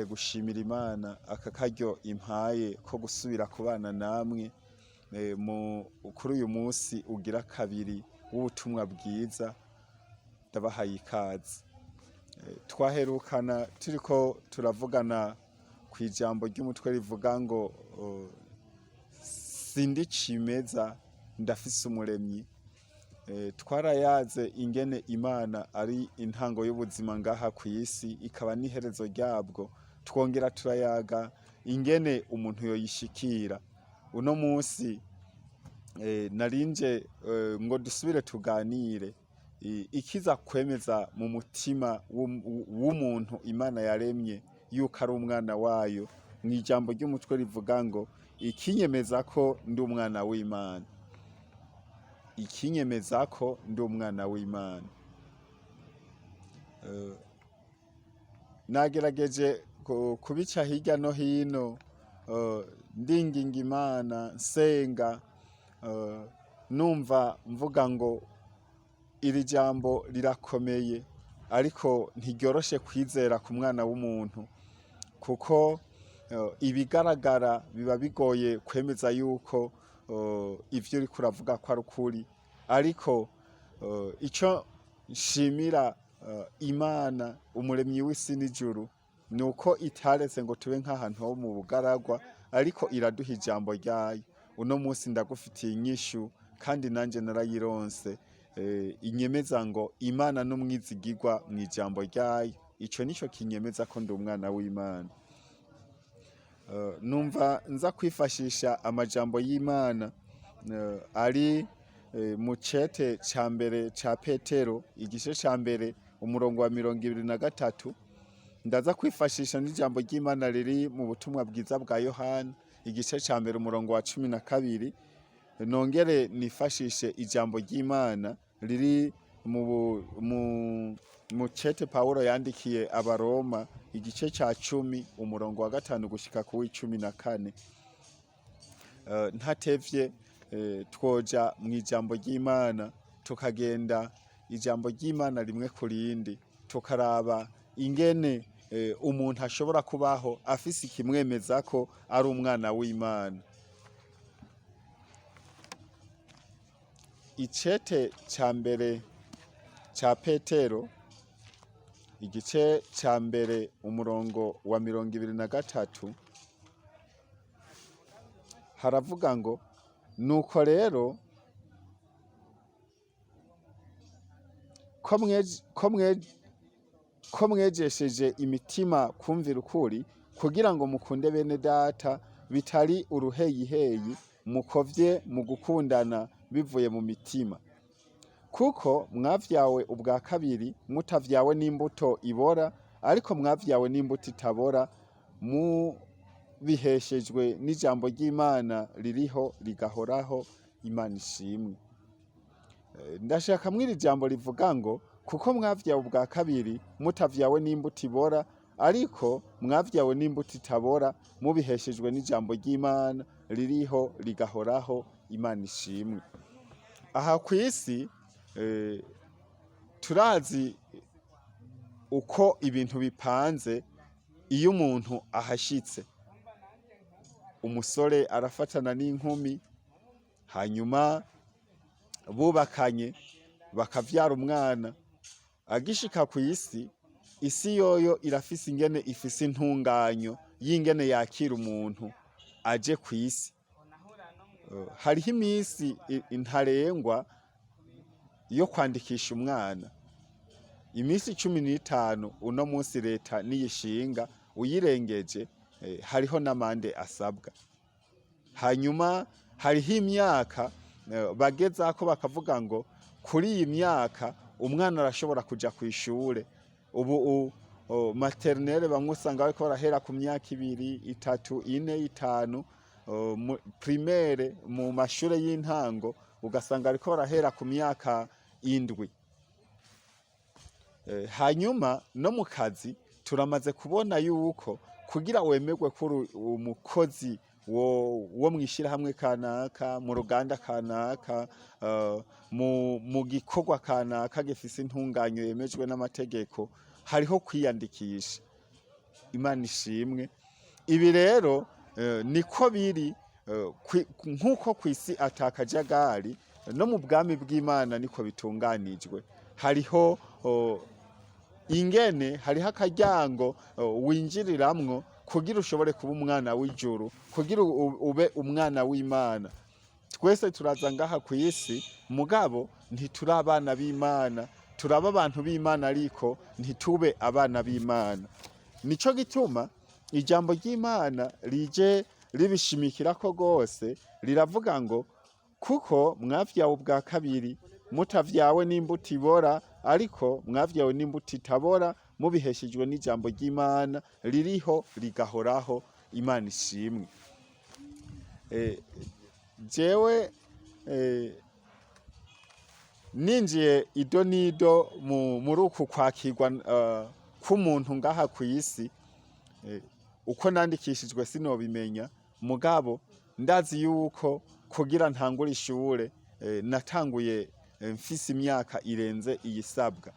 nongeye gushimira Imana aka karyo impaye ko gusubira kubana namwe kuri uyu munsi ugira kabiri w'ubutumwa bwiza. Ndabahaye ikaze. Twaherukana turiko turavugana ku ijambo ry'umutwe rivuga ngo sindi cimeza ndafise umuremyi. Twarayaze ingene Imana ari intango y'ubuzima ngaha ku isi ikaba n'iherezo ryabwo. Twongera turayaga ingene umuntu yoyishikira. Uno munsi narinje ngo dusubire tuganire ikiza kwemeza mu mutima w'umuntu Imana yaremye yuko ari umwana wayo. Mu ijambo ry'umutwe rivuga ngo ikinyemeza ko ndi umwana w'Imana. Ikinyemeza ko ndi umwana w'Imana. Nagerageje kubica hirya no hino, ndinginga Imana, nsenga, numva mvuga ngo iri jambo rirakomeye ariko ntiryoroshe kwizera ku mwana w'umuntu, kuko ibigaragara biba bigoye kwemeza yuko ivyo uriko uravuga ko ari ukuri. Ariko ico nshimira Imana umuremyi w'isi n'ijuru nuko itaretse ngo tube nk'ahantu ho mu bugaragwa, ariko iraduha ijambo ryayo. Uno munsi ndagufitiye inyishu kandi nanje narayironse, inyemeza ngo Imana n'umwizigirwa mu ijambo ryayo. Ico nico kinyemeza ko ndi umwana w'Imana. Numva nza kwifashisha amajambo y'Imana ari mu cete ca mbere ca Petero igice ca mbere umurongo wa 23. Ndaza kwifashisha n'ijambo ry'Imana riri mu butumwa bwiza bwa Yohana igice ca mbere umurongo wa 12. Nongere nifashishe ijambo ry'Imana riri mu cete Pawulo yandikiye Abaroma igice ca 10 umurongo wa 5 gushika ku 14. Ntatevye twoja mu ijambo ry'Imana tukagenda ijambo ry'Imana rimwe ku rindi, tukaraba ingene umuntu ashobora kubaho afise ikimwemeza ko ari umwana w'Imana. Icete ca mbere ca Petero igice ca mbere umurongo wa 23 haravuga ngo nuko rero ko mwejesheje imitima kumvira ukuri, kugira ngo mukunde bene data bitari uruheyiheyi, mukovye mu gukundana bivuye mu mitima. Kuko mwavyawe ubwa kabiri, mutavyawe n'imbuto ibora, ariko mwavyawe n'imbuto itabora, mubiheshejwe n'ijambo ry'Imana ririho rigahoraho. Imana ishimwe. Ndashaka mwiri jambo rivuga ngo kuko mwavyawe ubwa kabiri, mutavyawe n'imbuto ibora, ariko mwavyawe n'imbuto itabora, mubiheshejwe n'ijambo ry'Imana ririho rigahoraho. Imana ishimwe. Aha ku isi turazi uko ibintu bipanze. Iyo umuntu ahashitse, umusore arafatana n'inkumi, hanyuma bubakanye bakavyara umwana. Agishika ku isi, isi yoyo irafise ingene ifise intunganyo y'ingene yakira umuntu aje ku isi. Hariho imisi intarengwa yo kwandikisha umwana, imisi 15. Uno munsi leta niyishinga, uyirengeje hariho n'amande asabwa. Hanyuma hariho imyaka bagezako bakavuga ngo kuri iyi myaka umwana arashobora kuja kw'ishure. Ubu maternelle bamwe usanga bariko barahera ku myaka 2, 3, 4, 5. Primaire mu mashure y'intango ugasanga ariko barahera ku myaka 7. Hanyuma no mu kazi turamaze kubona yuko kugira wemerwe kuri umukozi wo mwishirahamwe kanaka, mu ruganda kanaka, mu gikorwa kanaka gifise intunganyo yemejwe n'amategeko, hariho kwiyandikisha. Imana ishimwe. Ibi rero niko biri nk'uko ku isi atakajagari, no mu bwami bw'Imana niko bitunganijwe. Hariho ingene, hariho akaryango winjiriramwo kugira ushobore kuba umwana w'ijuru, kugira ube umwana w'Imana. Twese turaza ngaha ku isi, mugabo ntituri abana b'Imana, turaba abantu b'Imana ariko ntitube abana b'Imana. Nico gituma ijambo ry'Imana rije ribishimikirako rwose, riravuga ngo kuko mwavyawe ubwa kabiri, mutavyawe n'imbuto ibora, ariko mwavyawe n'imbuto itabora, mubiheshejwe n'ijambo ry'Imana ririho rigahoraho. Imana ishimwe. Jewe ninjiye ido nido muri uku kwakirwa k'umuntu ngaha ku isi, uko nandikishijwe sinobimenya, mugabo ndazi yuko kugira ntangure ishure natanguye mfise imyaka irenze iyisabwa.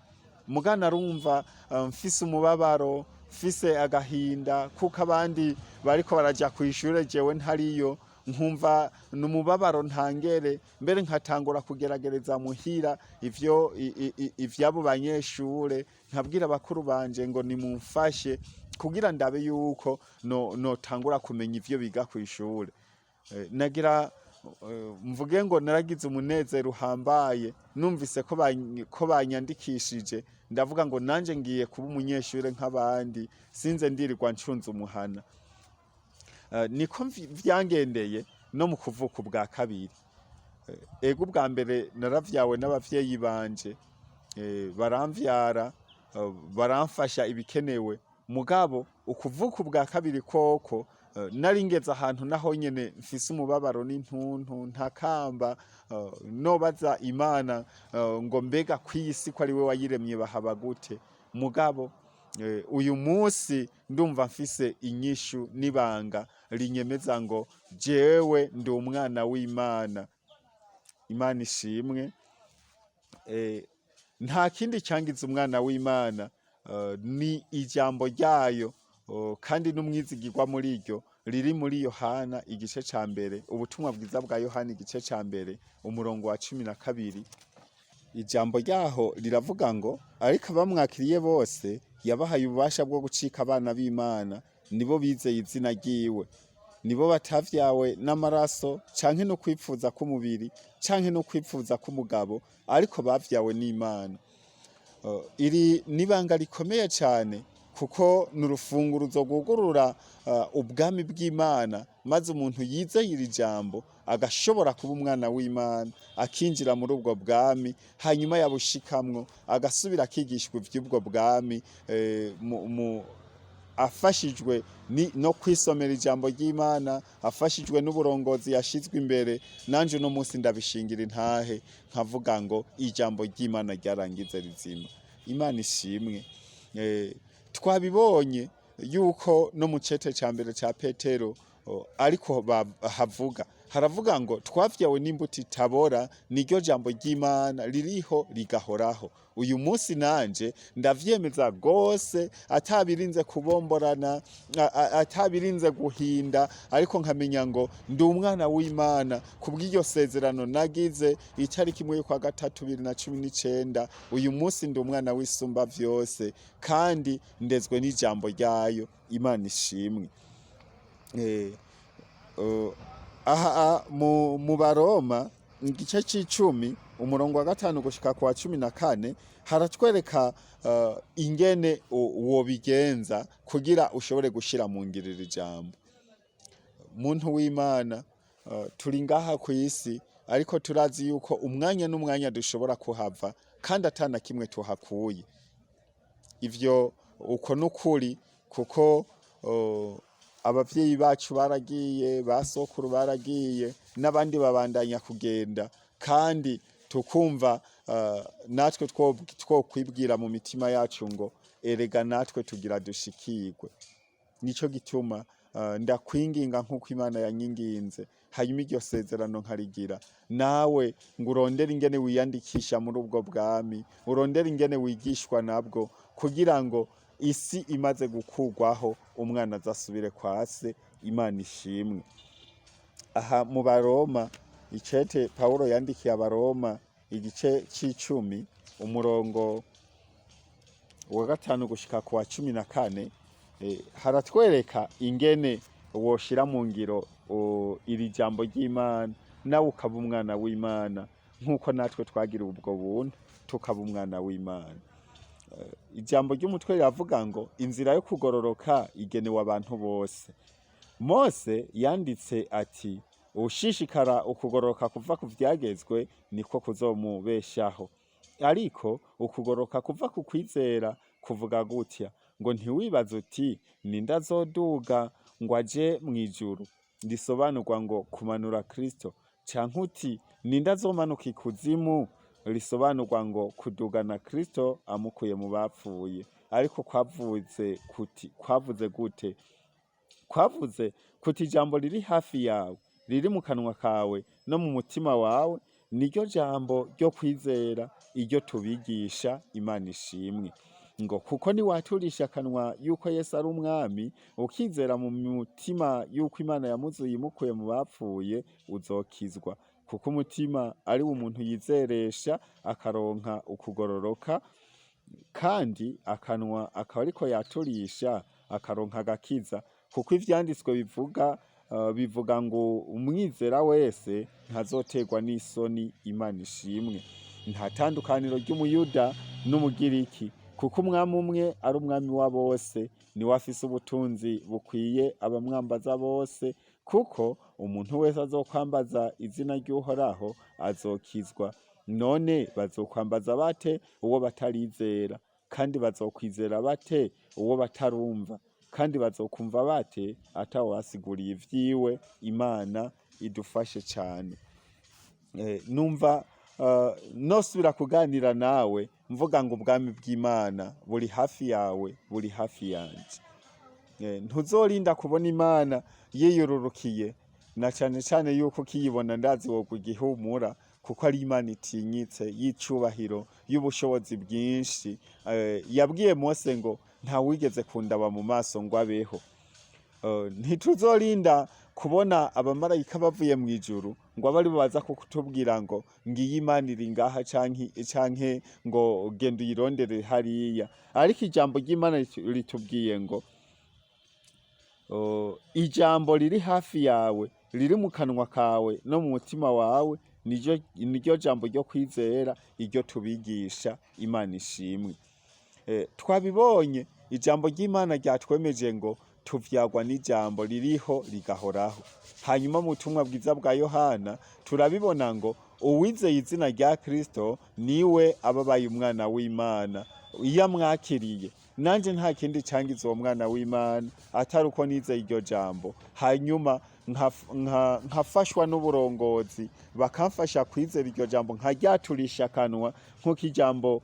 Muga narumva mfise umubabaro, mfise agahinda, kuko abandi bariko baraja kw'ishure jewe ntariyo, nkumva n'umubabaro ntangere, mbere nkatangura kugeragereza muhira ivy'abo banyeshure, nkabwira bakuru banje ngo nimumfashe kugira ndabe yuko notangura kumenya ivyo biga kw'ishure. Nagira mvuge ngo naragize umunezero uhambaye, numvise ko banyandikishije, ndavuga ngo nanje ngiye kuba umunyeshure nk'abandi, sinze ndirirwa ncunze umuhana. Niko vyangendeye no mu kuvuka ubwa kabiri. Ego ubwa mbere naravyawe n'abavyeyi banje, baramvyara, baramfasha ibikenewe, mugabo ukuvuka ubwa kabiri koko nari ngeze ahantu naho nyene mfise umubabaro n'intuntu, ntakamba nobaza Imana ngo mbega kw'isi ko ari we wayiremye bahaba gute. Mugabo uyu munsi ndumva mfise inyishu n'ibanga rinyemeza ngo jewe ndi umwana w'Imana. Imana ishimwe. Nta kindi cyangize umwana w'Imana, ni ijambo ryayo, kandi n'umwizigirwa muri iryo riri muri Yohana igice ca mbere, ubutumwa bwiza bwa Yohana igice ca mbere umurongo wa 12. Ijambo ryaho riravuga ngo ariko abamwakiriye bose yabahaye ububasha bwo gucika abana b'Imana, nibo bizeye izina ryiwe, nibo batavyawe n'amaraso canke no kwipfuza k'umubiri canke no kwipfuza k'umugabo, ariko bavyawe n'Imana. Iri nibanga rikomeye cyane, kuko n'urufunguruzo rwugurura ubwami bw'Imana, maze umuntu yizeye iri jambo agashobora kuba umwana w'Imana, akinjira muri ubwo bwami, hanyuma yabushikamwo agasubira akigishwa ivy'ubwo bwami, afashijwe no kwisomera ijambo ry'Imana, afashijwe n'uburongozi yashizwe imbere. Nanje uno munsi ndabishingira intahe nkavuga ngo ijambo ry'Imana ryarangize rizima. Imana ishimwe. Twabibonye yuko no mu cete ca mbere ca Petero ariko haravuga ngo twavyawe n'imbuto itabora, niryo jambo ry'Imana ririho rigahoraho. Uyu munsi nanje ndavyemeza gose, atabirinze kubomborana, atabirinze guhinda, ariko nkamenya ngo ndi umwana w'Imana kubw'iryo sezerano nagize itariki imwe kwa gatatu 2019. Uyu munsi ndi umwana w'isumba vyose, kandi ndezwe n'ijambo ryayo. Imana ishimwe. Aha mu Baroma igice c'icumi umurongo wa 5 gushika kwa 14 haratwereka ingene wobigenza kugira ushobore gushira mu ngirira ijambo. Muntu w'Imana, turi ngaha ku isi, ariko turazi yuko umwanya n'umwanya dushobora kuhava, kandi atana kimwe tuhakuye. Ivyo uko n'ukuri, kuko abavyeyi bacu baragiye, basokuru baragiye, n'abandi babandanya kugenda, kandi tukumva natwe twokwibwira mu mitima yacu ngo erega natwe tugira dushikirwe. Nico gituma ndakwinginga nk'uko Imana yanyinginze, hanyuma iryo sezerano nkarigira, nawe ngo urondere ingene wiyandikisha muri ubwo bwami, urondere ingene wigishwa nabwo, kugira ngo isi imaze gukurwaho umwana azasubire kwa se. Imana ishimwe. Aha mu Baroma, icete Pawulo yandikiye Abaroma igice c'10 umurongo wa 5 gushika ku wa 14, haratwereka ingene woshira mu ngiro iri jambo ry'Imana nawe ukaba umwana w'Imana, nk'uko natwe twagira ubwo buntu tukaba umwana w'Imana. Ijambo ry'umutwe riravuga ngo inzira yo kugororoka igenewe abantu bose. Mose yanditse ati ushishikara ukugororoka kuva ku vyagezwe niko kuzomubeshaho, ariko ukugororoka kuva ku kwizera kuvuga gutya ngo ntiwibaze uti ninde azoduga ngo aje mw'ijuru, risobanurwa ngo kumanura Kristo, canke uti ninde azomanuka ikuzimu, risobanurwa ngo kudugana Kristo amukuye mu bapfuye. Ariko kwavuze gute? Kwavuze kuti ijambo riri hafi yawe, riri mu kanwa kawe no mu mutima wawe, niryo jambo ryo kwizera, iryo tubigisha. Imana ishimwe. Ngo kuko niwaturisha akanwa yuko Yesu ari umwami, ukizera mu mutima yuko Imana yamuzuye imukuye mu bapfuye, uzokizwa. Kuko umutima ari umuntu yizeresha akaronka ukugororoka, kandi akanwa akaba ariko yaturisha akaronka agakiza. Kuko ivyanditswe bivuga ngo umwizera wese ntazoterwa n'isoni. Imana ishimwe. Nta tandukaniro ry'umuyuda n'umugiriki, kuko umwami umwe ari umwami wa bose, niwe afise ubutunzi bukwiye abamwambaza bose. Kuko umuntu wese azokwambaza izina ry'Uhoraho azokizwa. None bazokwambaza bate uwo batarizera? Kandi bazokwizera bate uwo batarumva? Kandi bazokumva bate atawasiguriye ivyiwe? Imana idufashe cane. Numva nosubira kuganira nawe mvuga ngo ubwami bw'Imana buri hafi yawe, buri hafi yanje. Ntuzorinda kubona Imana yiyururukiye, na cane cane yuko ukiyibona ndazi wogwa igihumura, kuko ari Imana itinyitse y'icubahiro, y'ubushobozi bwinshi. Yabwiye Mose ngo nta wigeze kundaba mu maso ngo abeho. Ntituzorinda kubona abamarayika bavuye mw'ijuru ngo abe ari bo baza kutubwira ngo ngiyi Imana iri ngaha canke ngo genda uyirondere hariya. Ariko ijambo ry'Imana ritubwiye ngo ijambo riri hafi yawe, riri mu kanwa kawe no mu mutima wawe, niryo jambo ryo kwizera, iryo tubigisha. Imana ishimwe. Twabibonye ijambo ry'Imana ryatwemeje ngo tuvyagwa n'ijambo ririho rigahoraho. Hanyuma mu butumwa bwiza bwa Yohana turabibona ngo uwizeye izina rya Kristo niwe ababaye umwana w'Imana. Iyo amwakiriye, nanje nta kindi cangiza uwo mwana w'Imana atari uko nizeye iryo jambo, hanyuma nkafashwa n'uburongozi bakamfasha kwizera iryo jambo, nkaryaturisha akanwa nk'uko ijambo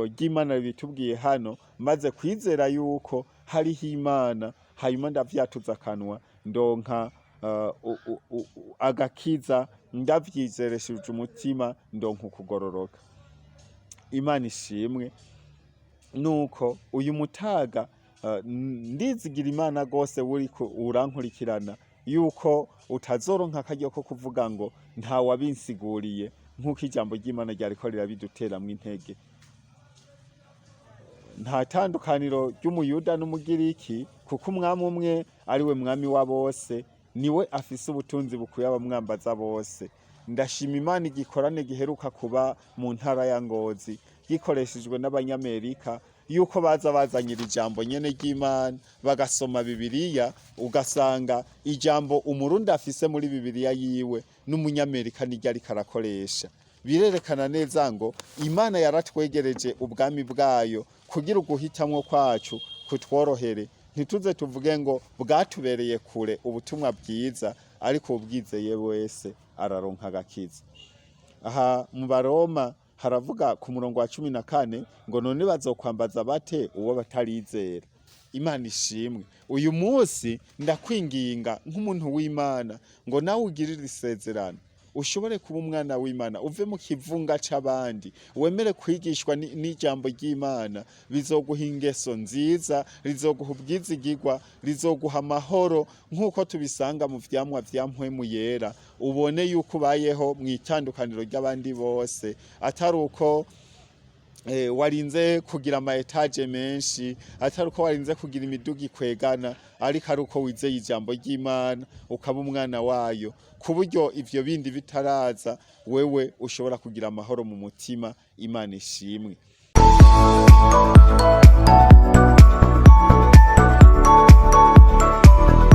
ry'Imana bitubwiye hano, maze kwizera yuko hariho Imana, hanyuma ndavyatuza akanwa, ndonka agakiza, ndavyizeresheje umutima, ndonka ukugororoka. Imana ishimwe. Nuko uyu mutaga ndizigira Imana gose uriko urankurikirana yuko utazoronka akaryo ko kuvuga ngo nta wabinsiguriye, nk'uko ijambo ry'Imana ryariko rirabiduteramwo intege. Nta tandukaniro ry'umuyuda n'umugiriki, kuko umwami umwe ari we mwami wa bose, niwe afise ubutunzi bukwiye abamwambaza bose. Ndashima Imana igikorane giheruka kuba mu ntara ya Ngozi, gikoreshejwe n'Abanyamerika, yuko baza bazanyira ijambo nyene ry'Imana, bagasoma Bibiliya, ugasanga ijambo umurundi afise muri Bibiliya yiwe n'Umunyamerika niryo ariko arakoresha. Birerekana neza ngo Imana yaratwegereje ubwami bwayo, kugira uguhitamwo kwacu kutworohere, ntituze tuvuge ngo bwatubereye kure ubutumwa bwiza, ariko ubwizeye wese araronka agakiza. Aha mu Baroma haravuga ku murongo wa 14 ngo none bazokwambaza bate uwo batarizera? Imana ishimwe. Uyu munsi ndakwinginga nk'umuntu w'Imana ngo nawe ugirire isezerano, ushobore kuba umwana w'Imana, uve mu kivunga c'abandi, wemere kwigishwa n'ijambo ry'Imana. Bizoguha ingeso nziza, rizoguha ubwizigirwa, rizoguha amahoro, nk'uko tubisanga mu vyamwa vya mpwemu yera. Ubone yuko ubayeho mw'itandukaniro ry'abandi bose, atari uko warinze kugira ama etage menshi, atari uko warinze kugira imiduga ikwegana, ariko ari uko wizeye ijambo ry'Imana, ukaba umwana wayo, ku buryo ivyo bindi bitaraza, wewe ushobora kugira amahoro mu mutima. Imana ishimwe.